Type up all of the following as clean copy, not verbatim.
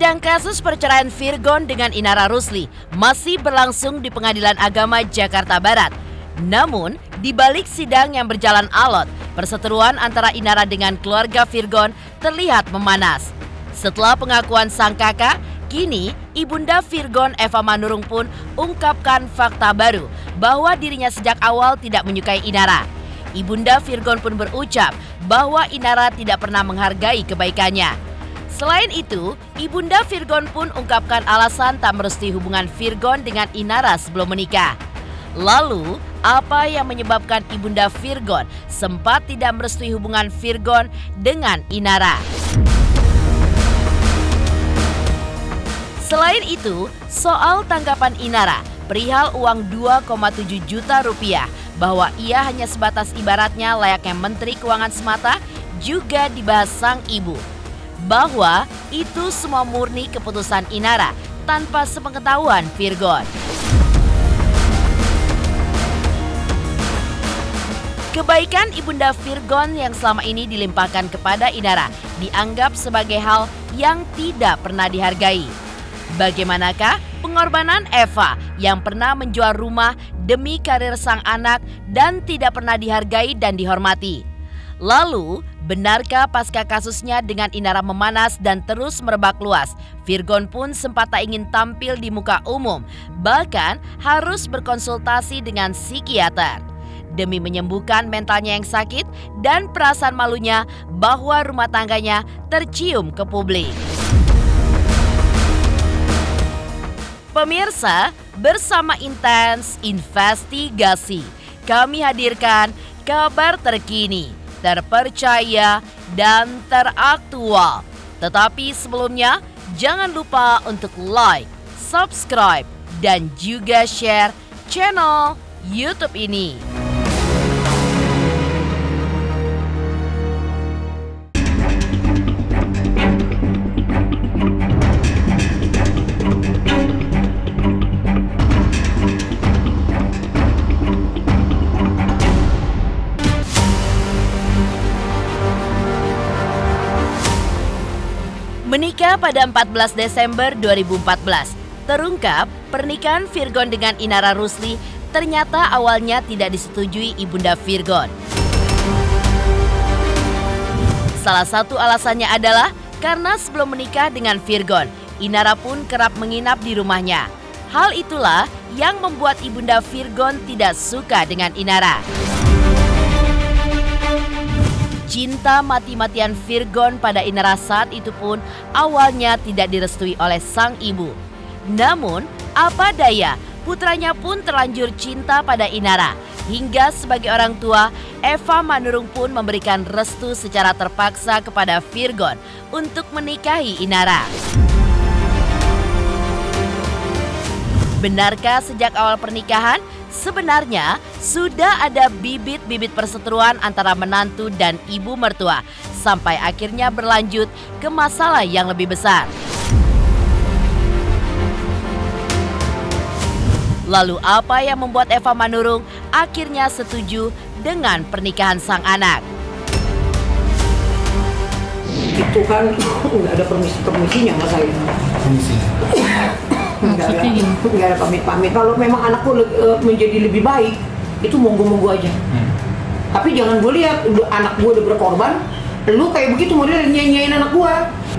Sidang kasus perceraian Virgon dengan Inara Rusli masih berlangsung di Pengadilan Agama Jakarta Barat. Namun, di balik sidang yang berjalan alot, perseteruan antara Inara dengan keluarga Virgon terlihat memanas. Setelah pengakuan sang kakak, kini ibunda Virgon Eva Manurung pun ungkapkan fakta baru bahwa dirinya sejak awal tidak menyukai Inara. Ibunda Virgon pun berucap bahwa Inara tidak pernah menghargai kebaikannya. Selain itu, ibunda Virgon pun ungkapkan alasan tak merestui hubungan Virgon dengan Inara sebelum menikah. Lalu, apa yang menyebabkan ibunda Virgon sempat tidak merestui hubungan Virgon dengan Inara? Selain itu, soal tanggapan Inara perihal uang 2,7 juta rupiah bahwa ia hanya sebatas ibaratnya layaknya Menteri Keuangan semata juga dibahas sang ibu. Bahwa itu semua murni keputusan Inara tanpa sepengetahuan Virgon. Kebaikan ibunda Virgon yang selama ini dilimpahkan kepada Inara dianggap sebagai hal yang tidak pernah dihargai. Bagaimanakah pengorbanan Eva yang pernah menjual rumah demi karir sang anak dan tidak pernah dihargai dan dihormati? Lalu, benarkah pasca kasusnya dengan Inara memanas dan terus merebak luas, Virgon pun sempat tak ingin tampil di muka umum, bahkan harus berkonsultasi dengan psikiater demi menyembuhkan mentalnya yang sakit dan perasaan malunya bahwa rumah tangganya tercium ke publik. Pemirsa, bersama Intens Investigasi, kami hadirkan kabar terkini, terpercaya, dan teraktual. Tetapi sebelumnya, jangan lupa untuk like, subscribe, dan juga share channel YouTube ini. Menikah pada 14 Desember 2014, terungkap pernikahan Virgon dengan Inara Rusli ternyata awalnya tidak disetujui ibunda Virgon. Salah satu alasannya adalah karena sebelum menikah dengan Virgon, Inara pun kerap menginap di rumahnya. Hal itulah yang membuat ibunda Virgon tidak suka dengan Inara. Cinta mati-matian Virgon pada Inara saat itu pun awalnya tidak direstui oleh sang ibu. Namun, apa daya, putranya pun terlanjur cinta pada Inara. Hingga sebagai orang tua, Eva Manurung pun memberikan restu secara terpaksa kepada Virgon untuk menikahi Inara. Benarkah sejak awal pernikahan? Sebenarnya sudah ada bibit-bibit perseteruan antara menantu dan ibu mertua sampai akhirnya berlanjut ke masalah yang lebih besar. Lalu apa yang membuat Eva Manurung akhirnya setuju dengan pernikahan sang anak? Itu kan nggak ada permisinya mas saya. Nggak ada pamit-pamit. Kalau memang anakku menjadi lebih baik, itu monggo-monggo aja. Tapi jangan gue lihat anak gue udah berkorban, lu kayak begitu model nyanyiin anak gue.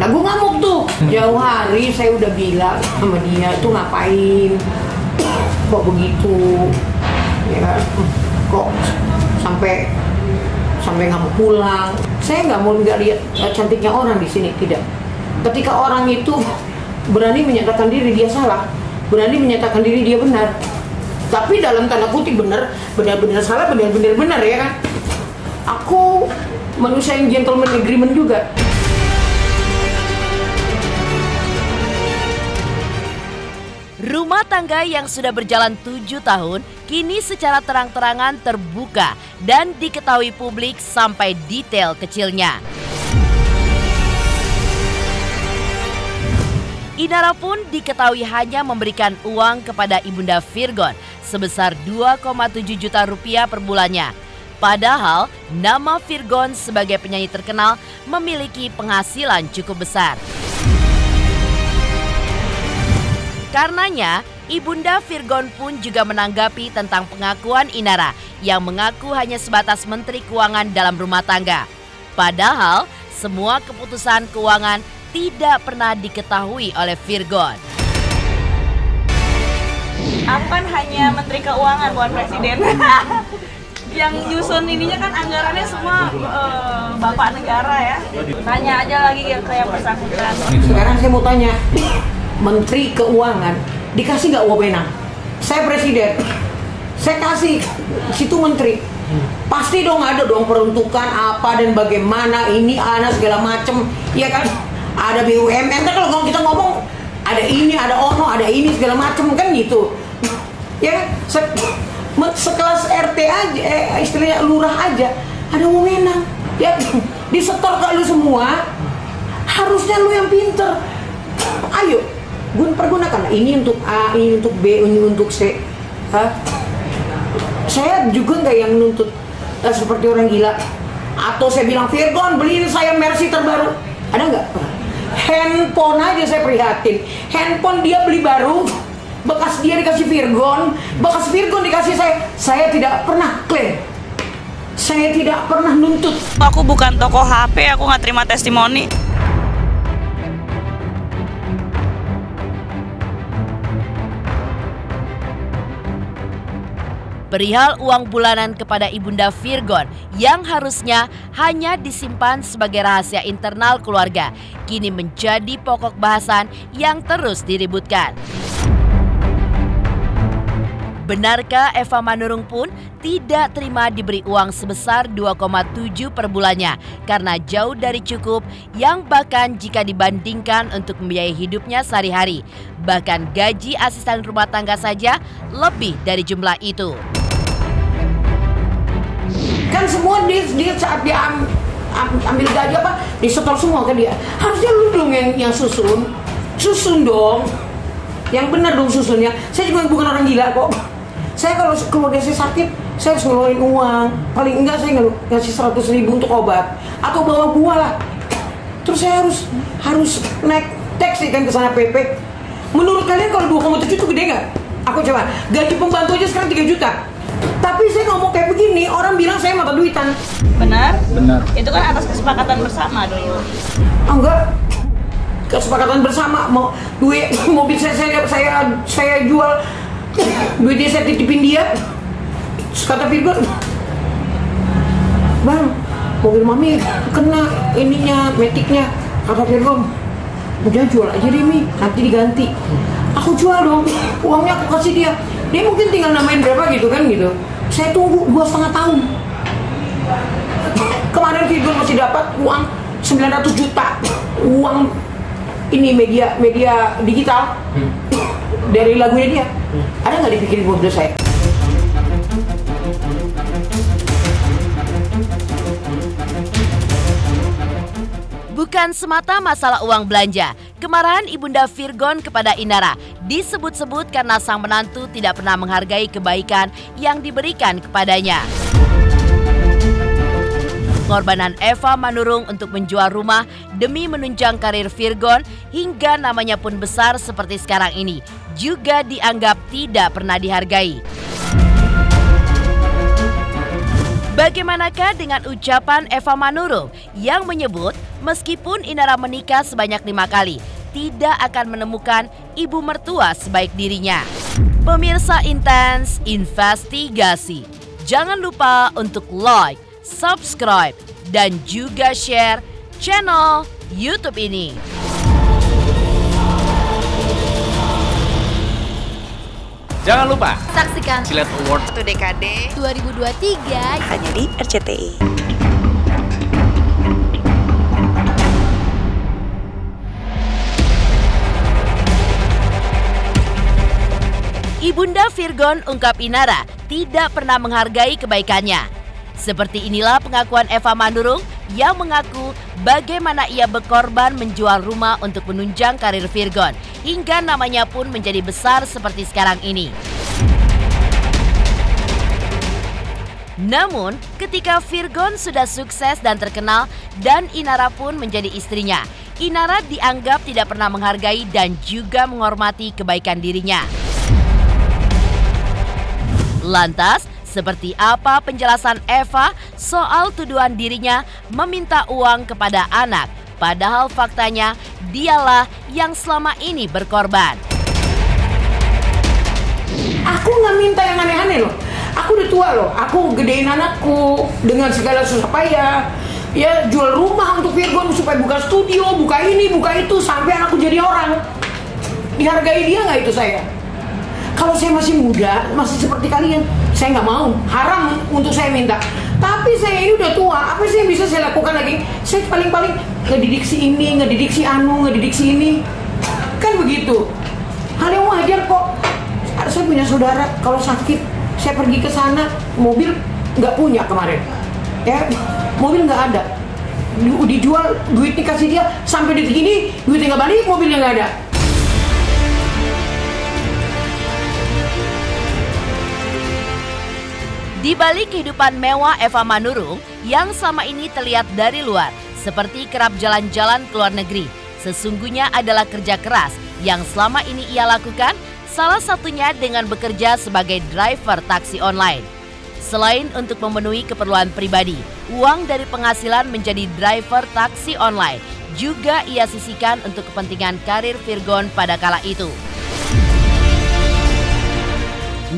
Nah gue ngamuk tuh. Jauh hari saya udah bilang sama dia itu ngapain, kok begitu, ya kok sampai nggak mau pulang. Saya nggak lihat cantiknya orang di sini, tidak. Ketika orang itu berani menyatakan diri dia salah, berani menyatakan diri dia benar. Tapi dalam tanda kutip benar salah, benar ya kan. Aku manusia yang gentleman agreement juga. Rumah tangga yang sudah berjalan 7 tahun kini secara terang-terangan terbuka dan diketahui publik sampai detail kecilnya. Inara pun diketahui hanya memberikan uang kepada ibunda Virgon sebesar 2,7 juta rupiah per bulannya. Padahal nama Virgon sebagai penyanyi terkenal memiliki penghasilan cukup besar. Karenanya, Ibunda Virgon pun juga menanggapi tentang pengakuan Inara yang mengaku hanya sebatas Menteri Keuangan dalam rumah tangga. Padahal, semua keputusan keuangan tidak pernah diketahui oleh Virgon. Aku kan hanya Menteri Keuangan, bukan Presiden. Yang nyusun ininya kan anggarannya semua Bapak Negara ya. Tanya aja lagi ke yang bersangkutan. Sekarang saya mau tanya, Menteri Keuangan dikasih nggak wewenang? Saya Presiden, saya kasih situ Menteri. Pasti dong ada dong peruntukan apa dan bagaimana ini anak segala macem, ya kan? Ada BUMN, kan kalau kita ngomong ada ini, ada ono, ada ini segala macem kan gitu. Ya kan? Sekelas RT aja, istilahnya lurah aja, ada wewenang. Ya disetor ke lu semua, harusnya lu yang pinter. Ayo, pergunakan ini untuk A, ini untuk B, ini untuk C. Saya juga nggak yang nuntut seperti orang gila. Atau saya bilang, Virgon beliin saya Mercy terbaru. Ada nggak? Handphone aja saya prihatin. Handphone dia beli baru, bekas dia dikasih Virgon, bekas Virgon dikasih saya. Saya tidak pernah klaim. Saya tidak pernah nuntut. Aku bukan toko HP, aku nggak terima testimoni. Perihal uang bulanan kepada Ibunda Virgon yang harusnya hanya disimpan sebagai rahasia internal keluarga, kini menjadi pokok bahasan yang terus diributkan. Benarkah Eva Manurung pun tidak terima diberi uang sebesar 2,7 per bulannya karena jauh dari cukup, yang bahkan jika dibandingkan untuk membiayai hidupnya sehari-hari, bahkan gaji asisten rumah tangga saja lebih dari jumlah itu. Kan semua dia saat dia ambil gaji apa disetor semua ke dia. Harusnya lu dong yang susun dong, yang benar dong susunnya. Saya juga bukan orang gila kok. Saya kalau keluarga saya sakit, saya harus ngeluarin uang. Paling enggak saya ngasih 100.000 untuk obat atau bawa gua lah. Terus saya harus naik taksi kan ke sana PP. Menurut kalian kalau 2,7 itu gede nggak? Aku coba gaji pembantu aja sekarang 3 juta. Tapi saya ngomong kayak begini, orang bilang saya mata duitan. Benar? Benar. Itu kan atas kesepakatan bersama dulu. Enggak. Kesepakatan bersama, mau duit mobil saya jual, duitnya saya titipin dia. Kata Virgon, Bang, mobil mami kena ininya, metiknya. Kata Virgon, udah jual aja deh Mi, nanti diganti. Aku jual dong, uangnya aku kasih dia. Dia mungkin tinggal namain berapa gitu kan gitu. Saya tunggu 2,5 tahun. Kemarin Virgon masih dapat uang 900 juta. Uang ini media digital dari lagunya dia. Ada nggak dipikirin buat saya? Bukan semata masalah uang belanja, kemarahan Ibunda Virgon kepada Inara disebut-sebut karena sang menantu tidak pernah menghargai kebaikan yang diberikan kepadanya. Pengorbanan Eva Manurung untuk menjual rumah demi menunjang karir Virgon hingga namanya pun besar seperti sekarang ini juga dianggap tidak pernah dihargai. Bagaimanakah dengan ucapan Eva Manurung yang menyebut meskipun Inara menikah sebanyak 5 kali, tidak akan menemukan ibu mertua sebaik dirinya? Pemirsa Intens Investigasi, jangan lupa untuk like, subscribe, dan juga share channel YouTube ini. Jangan lupa saksikan Cilet Award 1 dekade 2023 Hanya di RCTI. Ibunda Virgon ungkap Inara tidak pernah menghargai kebaikannya. Seperti inilah pengakuan Eva Manurung yang mengaku bagaimana ia berkorban menjual rumah untuk menunjang karir Virgon hingga namanya pun menjadi besar seperti sekarang ini. Namun, ketika Virgon sudah sukses dan terkenal dan Inara pun menjadi istrinya, Inara dianggap tidak pernah menghargai dan juga menghormati kebaikan dirinya. Lantas, seperti apa penjelasan Eva soal tuduhan dirinya meminta uang kepada anak, padahal faktanya dialah yang selama ini berkorban. Aku nggak minta yang aneh-aneh loh. Aku udah tua loh. Aku gedein anakku dengan segala susah payah. Ya jual rumah untuk Virgon supaya buka studio, buka ini, buka itu, sampai anakku jadi orang. Dihargai dia nggak itu saya? Kalau saya masih muda, masih seperti kalian, saya nggak mau. Haram untuk saya minta. Tapi saya ini udah tua, apa sih yang bisa saya lakukan lagi? Saya paling-paling ngedidik si ini, ngedidik si anu, ngedidik si ini. Kan begitu. Hal yang wajar kok. Saya punya saudara, kalau sakit, saya pergi ke sana, mobil nggak punya kemarin. Ya, mobil nggak ada. Dijual, duit dikasih dia, sampai detik ini, duitnya nggak balik, mobilnya nggak ada. Di balik kehidupan mewah Eva Manurung yang selama ini terlihat dari luar seperti kerap jalan-jalan ke luar negeri, sesungguhnya adalah kerja keras yang selama ini ia lakukan, salah satunya dengan bekerja sebagai driver taksi online. Selain untuk memenuhi keperluan pribadi, uang dari penghasilan menjadi driver taksi online juga ia sisihkan untuk kepentingan karir Virgon pada kala itu.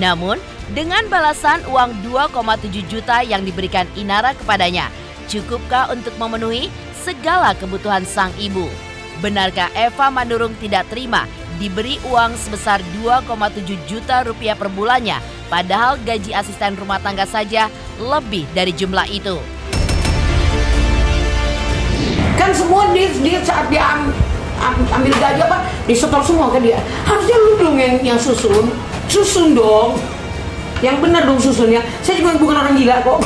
Namun, dengan balasan uang 2,7 juta yang diberikan Inara kepadanya, cukupkah untuk memenuhi segala kebutuhan sang ibu? Benarkah Eva Manurung tidak terima diberi uang sebesar 2,7 juta rupiah per bulannya, padahal gaji asisten rumah tangga saja lebih dari jumlah itu? Kan semua dia saat dia ambil gaji apa, disetor semua ke dia. Harusnya lu dong yang susun dong. Yang benar dong susunnya. Saya juga bukan orang gila kok.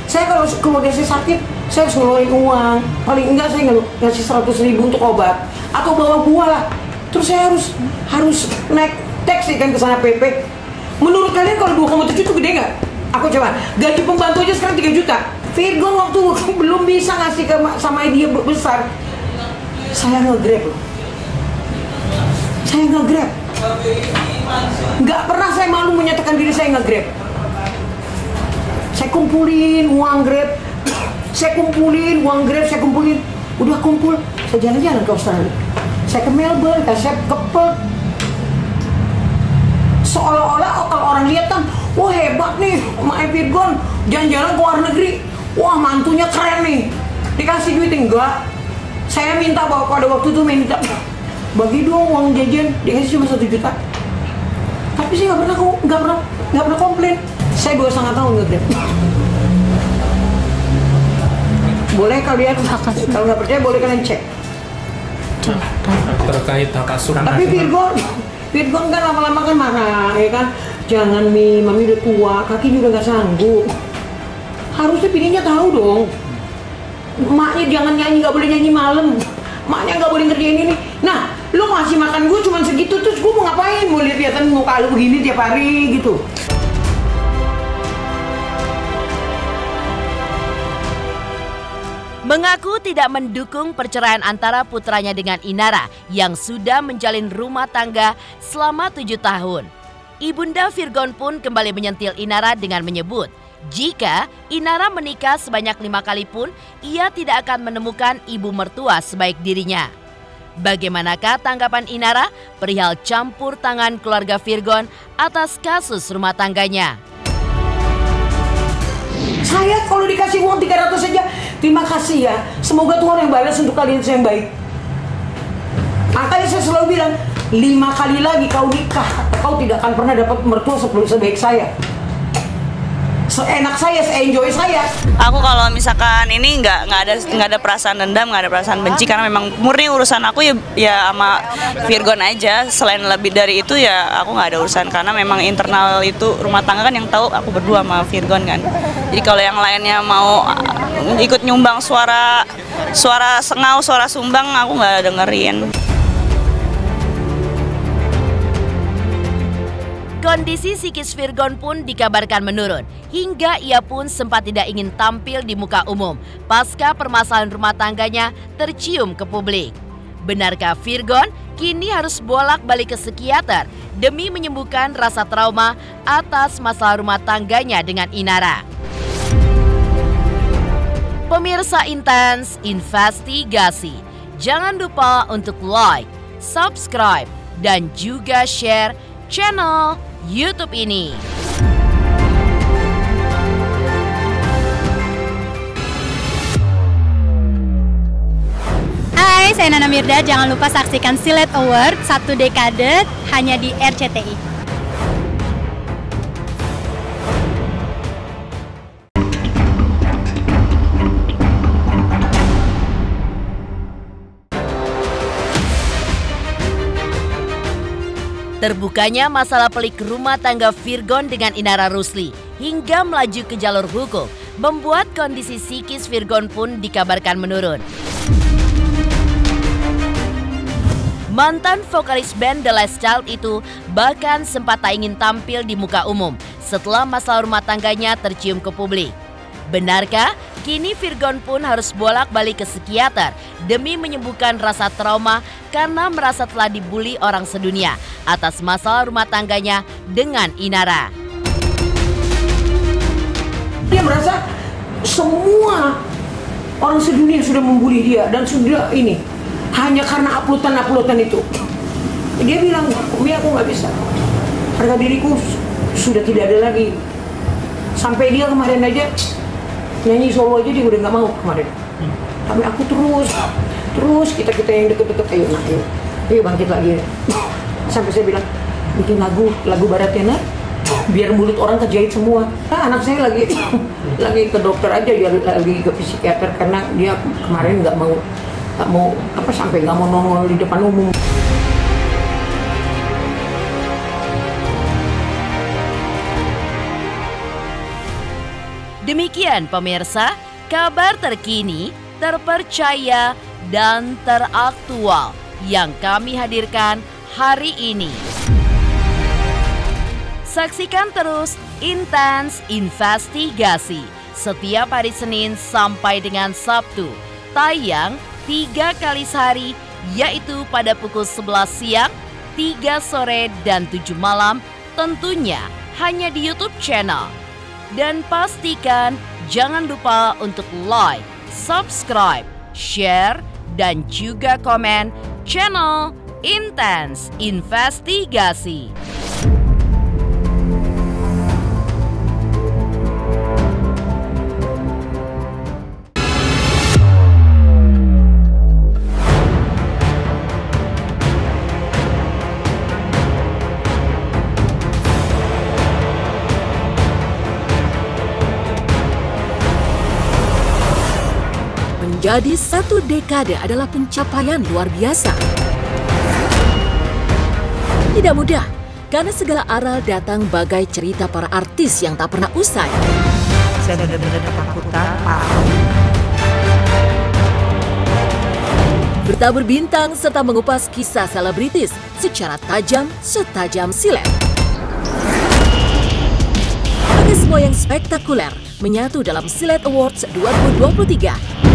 Saya kalau keluarga saya sakit, saya harus ngeluarin uang. Paling enggak saya ngasih 100.000 untuk obat atau bawa buah lah. Terus saya harus naik taksi kan ke sana PP. Menurut kalian kalau 2,7 itu gede nggak? Aku coba gaji pembantu aja sekarang 3 juta. Virgon waktu belum bisa ngasih ke sama dia besar, saya nge-grab loh. Saya nge-grab. Nggak pernah saya malu menyatakan diri saya nge-grab. Saya kumpulin uang grab, saya kumpulin uang grab, saya kumpulin. Udah kumpul, saya jalan-jalan ke Australia. Saya ke Melbourne, saya ke Perth. Seolah-olah kalau orang lihat kan, wah hebat nih, Mak Virgon jalan-jalan ke luar negeri. Wah mantunya keren nih, dikasih duit. Enggak, saya minta bahwa pada waktu itu minta bagi dong uang jajan, dikasih cuma 1 juta. Tapi saya nggak pernah komplain. Saya 2,5 tahun nge-grab. Boleh kalian, kalau nggak percaya boleh kalian cek. Terkait hak asuh. Tapi Virgon kan lama-lama kan marah, ya kan? Jangan Mami udah tua, kakinya udah nggak sanggup. Harusnya bininya tahu dong. Maknya jangan nyanyi, nggak boleh nyanyi malam. Maknya nggak boleh ngerjain ini. Nah, lo ngasih makan gue cuma segitu, terus gue mau ngapain? Mau lihat-lihatan muka lo begini tiap hari gitu. Mengaku tidak mendukung perceraian antara putranya dengan Inara yang sudah menjalin rumah tangga selama 7 tahun. Ibunda Virgon pun kembali menyentil Inara dengan menyebut, jika Inara menikah sebanyak 5 kali pun, ia tidak akan menemukan ibu mertua sebaik dirinya. Bagaimanakah tanggapan Inara perihal campur tangan keluarga Virgon atas kasus rumah tangganya? Saya kalau dikasih uang 300 saja, terima kasih ya. Semoga Tuhan yang balas untuk kalian yang baik. Makanya saya selalu bilang, 5 kali lagi kau nikah, kau tidak akan pernah dapat mertua sebaik saya. Seenak saya, se-enjoy saya. Aku kalau misalkan ini nggak ada perasaan dendam, nggak ada perasaan benci, karena memang murni urusan aku ya sama Virgon aja. Selain lebih dari itu ya aku nggak ada urusan, karena memang internal itu rumah tangga kan yang tahu aku berdua sama Virgon kan. Jadi kalau yang lainnya mau ikut nyumbang suara sengau, suara sumbang, aku nggak dengerin. Kondisi psikis Virgon pun dikabarkan menurun, hingga ia pun sempat tidak ingin tampil di muka umum pasca permasalahan rumah tangganya tercium ke publik. Benarkah Virgon kini harus bolak-balik ke psikiater demi menyembuhkan rasa trauma atas masalah rumah tangganya dengan Inara? Pemirsa Intens Investigasi, jangan lupa untuk like, subscribe, dan juga share channel YouTube ini. Hai, saya Nana Mirda. Jangan lupa saksikan Silet Award 1 dekade hanya di RCTI. Terbukanya masalah pelik rumah tangga Virgon dengan Inara Rusli hingga melaju ke jalur hukum membuat kondisi psikis Virgon pun dikabarkan menurun. Mantan vokalis band The Last Child itu bahkan sempat tak ingin tampil di muka umum setelah masalah rumah tangganya tercium ke publik. Benarkah kini Virgon pun harus bolak-balik ke psikiater demi menyembuhkan rasa trauma karena merasa telah dibully orang sedunia atas masalah rumah tangganya dengan Inara? Dia merasa semua orang sedunia sudah membuli dia dan sudah ini hanya karena uploadan itu. Dia bilang, "Mi, aku nggak bisa. Harga diriku sudah tidak ada lagi." Sampai dia kemarin aja nyanyi solo aja dia udah nggak mau kemarin. Tapi aku terus kita yang deket-deket, ayo bangkit lagi. Sampai saya bilang bikin lagu baratnya, biar mulut orang kejahit semua. Nah, anak saya lagi ke dokter aja, dia lagi ke psikiater karena dia kemarin nggak mau sampai nggak mau nongol di depan umum. Demikian pemirsa, kabar terkini, terpercaya, dan teraktual yang kami hadirkan hari ini. Saksikan terus Intens Investigasi setiap hari Senin sampai dengan Sabtu, tayang 3 kali sehari, yaitu pada pukul 11 siang, 3 sore, dan 7 malam, tentunya hanya di YouTube channel. Dan pastikan jangan lupa untuk like, subscribe, share, dan juga komen channel Intens Investigasi. Menjadi 1 dekade adalah pencapaian luar biasa. Tidak mudah, karena segala aral datang bagai cerita para artis yang tak pernah usai. Saya benar-benar ketakutan, Pak. Bertabur bintang serta mengupas kisah selebritis secara tajam setajam silet. Bagi semua yang spektakuler menyatu dalam Silet Awards 2023.